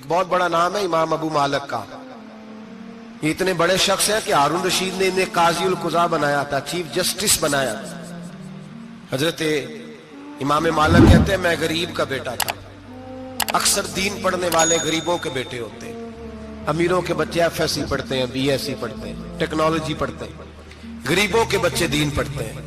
بہت بڑا نام ہے امام ابو مالک کا. یہ اتنے بڑے شخص ہیں کہ ہارون رشید نے انہیں قاضی القضاء بنایا تھا, چیف جسٹس بنایا تھا. حضرت امام مالک کہتے ہیں میں غریب کا بیٹا تھا. اکثر دین پڑھنے والے غریبوں کے بیٹے ہوتے ہیں. امیروں کے بچے ایف ایس سی پڑھتے ہیں, بی ایس سی پڑھتے ہیں, ٹیکنالوجی پڑھتے ہیں. غریبوں کے بچے دین پڑھتے ہیں,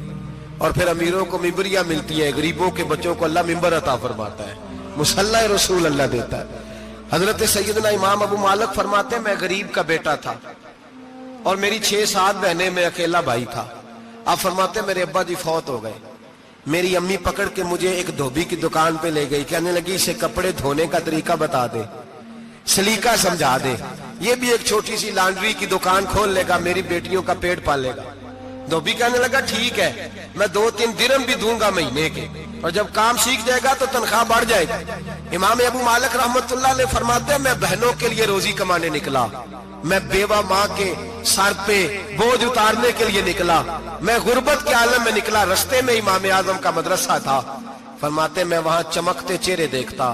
اور پھر امیروں کو ممبریاں ملتی ہیں, غریبوں کے بچوں کو اللہ ممبر عطا فرماتا ہے, مصلی رسول اللہ دیتا ہے. حضرت سیدنا امام ابو مالک فرماتے ہیں میں غریب کا بیٹا تھا اور میری 6-7 بہنیں, میں اکیلا بھائی تھا. آپ فرماتے ہیں میرے ابا جی فوت ہو گئے. میری امی پکڑ کے مجھے ایک دھوبی کی دکان پہ لے گئی, کہنے لگی اسے کپڑے دھونے کا طریقہ بتا دے, سلیقہ سمجھا دے, یہ بھی ایک چھوٹی سی لانڈری کی دکان کھول لے گا, میری بیٹیوں کا پیٹ پالے گا. دھوبی کہنے لگا ٹھیک ہے, میں 2-3 درہم بھی دوں گا مہینے کے, اور جب کام سیکھ جائے گا تو تنخواہ بڑھ جائے گی. امام ابو مالک رحمت اللہ علیہ فرماتے ہیں میں بہنوں کے لیے روزی کمانے نکلا, میں بیوہ ماں کے سر پہ بوجھ اتارنے کے لیے نکلا, میں غربت کے عالم میں نکلا. رستے میں امام اعظم کا مدرسہ تھا. فرماتے میں وہاں چمکتے چہرے دیکھتا,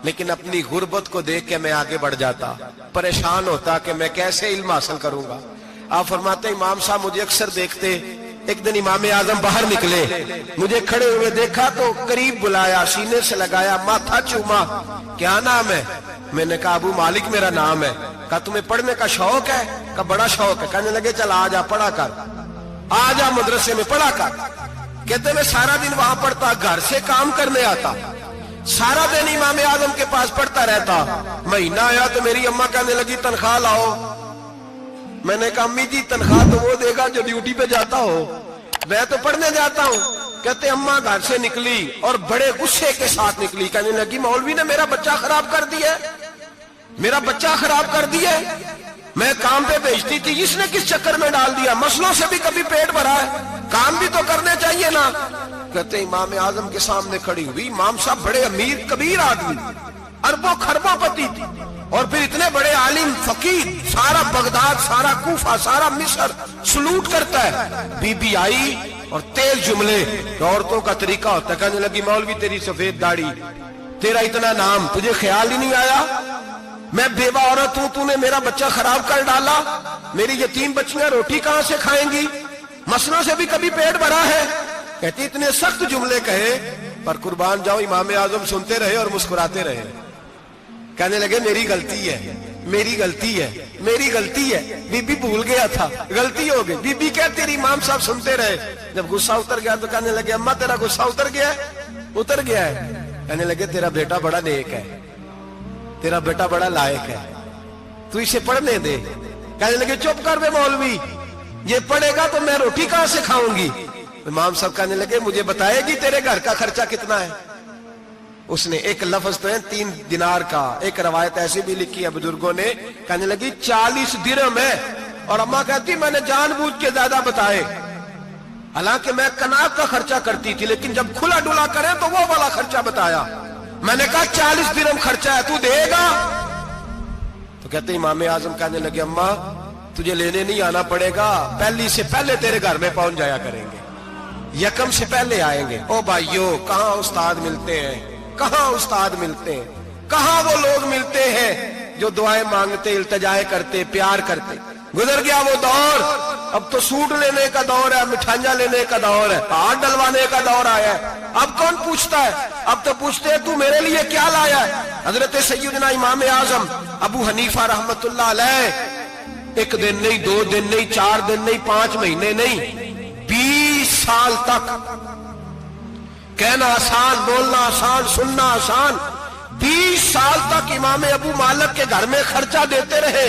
لیکن اپنی غربت کو دیکھ کے میں آگے بڑھ جاتا, پریشان ہوتا کہ میں کیسے علم حاصل کروں گا. آپ فرماتے امام صاحب مجھے اکثر دیکھتے. ایک دن امام اعظم باہر نکلے, مجھے کھڑے ہوئے دیکھا تو قریب بلایا, سینے سے لگایا, ماتھا چوما. کیا نام ہے؟ میں نے کہا ابو مالک میرا نام ہے. کہا تمہیں پڑھنے کا شوق ہے؟ کہا بڑا شوق ہے. کہنے لگے چل آ جا پڑھا کر, آ جا مدرسے میں پڑھا کر. کہتے میں سارا دن وہاں پڑھتا, گھر سے کام کرنے آتا, سارا دن امام اعظم کے پاس پڑھتا رہتا. مہینہ آیا تو میری اماں کہنے لگی تنخواہ لاؤ. میں نے کہا امی جی تنخواہ تو وہ دے گا جو ڈیوٹی پہ جاتا ہو, میں تو پڑھنے جاتا ہوں. کہتے اماں گھر سے نکلی اور بڑے غصے کے ساتھ نکلی, کہنے لگی مولوی نے میرا بچہ خراب کر دیا, میرا بچہ خراب کر دیا. میں کام پہ بھیجتی تھی, اس نے کس چکر میں ڈال دیا, مسئلوں سے بھی کبھی پیٹ بھرا ہے, کام بھی تو کرنے چاہیے نا. کہتے امام اعظم کے سامنے کھڑی ہوئی. امام صاحب بڑے امیر کبیر آدمی, اربوں خربوں پتی تھی, اور پھر اتنے بڑے عالم فقیہ, سارا بغداد, سارا کوفہ, سارا مصر سلوٹ کرتا ہے. بی بی آئی اور تیز جملے, عورتوں کا طریقہ ہوتا ہے. کہنے لگی مولوی تیری سفید داڑھی, تیرا اتنا نام, تجھے خیال ہی نہیں آیا میں بیوہ عورت ہوں, تو نے میرا بچہ خراب کر ڈالا, میری یتیم بچیاں روٹی کہاں سے کھائیں گی, مسئلوں سے بھی کبھی پیٹ بھرا ہے. کہتی اتنے سخت جملے کہے, پر قربان جاؤ امام اعظم سنتے رہے اور مسکراتے رہے. کہنے لگے میری غلطی ہے, میری غلطی ہے, میری غلطی ہے. بی بی بھول گیا تھا, غلطی ہو گئی. بی بی کہتی رہی, امام صاحب سنتے رہے. جب غصہ اتر گیا تو کہنے لگے اماں تیرا غصہ اتر گیا ہے؟ اتر گیا ہے. کہنے لگے تیرا بیٹا بڑا نیک ہے, تیرا بیٹا بڑا لائق ہے, تو اسے پڑھنے دے. کہنے لگے چپ کر بے مولوی, یہ پڑھے گا تو میں روٹی کہاں سے کھاؤں گی. امام صاحب کہنے لگے مجھے بتائے گی تیرے گھر کا خرچہ کتنا ہے. اس نے ایک لفظ تو ہے 3 دینار کا, ایک روایت ایسی بھی لکھی ہے بزرگوں نے, کہنے لگی 40 درہم ہے. اور اماں کہتی میں نے جان بوجھ کے زیادہ بتائے, حالانکہ میں کناک کا خرچہ کرتی تھی, لیکن جب کھلا ڈلا کرے تو وہ والا خرچہ بتایا. میں نے کہا 40 درہم خرچہ ہے, تو دے گا؟ تو کہتے امام اعظم کہنے لگے اماں تجھے لینے نہیں آنا پڑے گا, پہلی سے پہلے تیرے گھر میں پہنچ جایا کریں گے, یکم سے پہلے آئیں گے. او بھائیو کہاں استاد ملتے ہیں, کہاں استاد ملتے ہیں, کہاں وہ لوگ ملتے ہیں جو دعائیں مانگتے, التجائے کرتے, پیار کرتے. گزر گیا وہ دور, اب تو سوٹ لینے کا دور ہے, مٹھائیاں لینے کا دور ہے, ہاتھ ڈلوانے کا دور آیا ہے. اب کون پوچھتا ہے, اب تو پوچھتے ہیں تو میرے لیے کیا لایا ہے. حضرت سیدنا امام اعظم ابو حنیفہ رحمت اللہ علیہ 1 دن نہیں, 2 دن نہیں, 4 دن نہیں, 5 مہینے نہیں, 20 سال تک, کہنا آسان, بولنا آسان, سننا آسان, 20 سال تک امام ابو مالک کے گھر میں خرچہ دیتے رہے,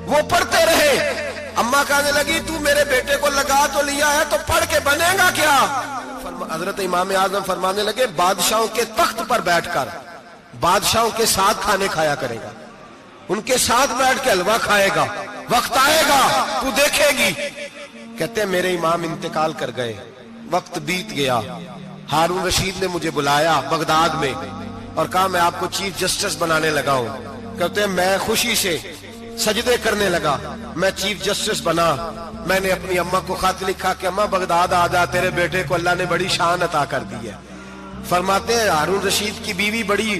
وہ پڑھتے رہے. اماں کہنے لگی تو میرے بیٹے کو لگا تو لیا ہے, تو پڑھ کے بنے گا کیا. حضرت امام اعظم فرمانے لگے بادشاہوں کے تخت پر بیٹھ کر بادشاہوں کے ساتھ کھانے کھایا کرے گا, ان کے ساتھ بیٹھ کے حلوہ کھائے گا, وقت آئے گا تو دیکھے گی. کہتے ہیں میرے امام انتقال کر گئے, وقت بیت گیا. ہارون رشید نے مجھے بلایا بغداد میں اور کہا میں آپ کو چیف جسٹس بنانے لگا ہوں. کہتے ہیں میں خوشی سے سجدے کرنے لگا, میں چیف جسٹس بنا. میں نے اپنی اماں کو خط لکھا کہ اماں بغداد آ جا, تیرے بیٹے کو اللہ نے بڑی شان عطا کر دی ہے. فرماتے ہیں ہارون رشید کی بیوی بڑی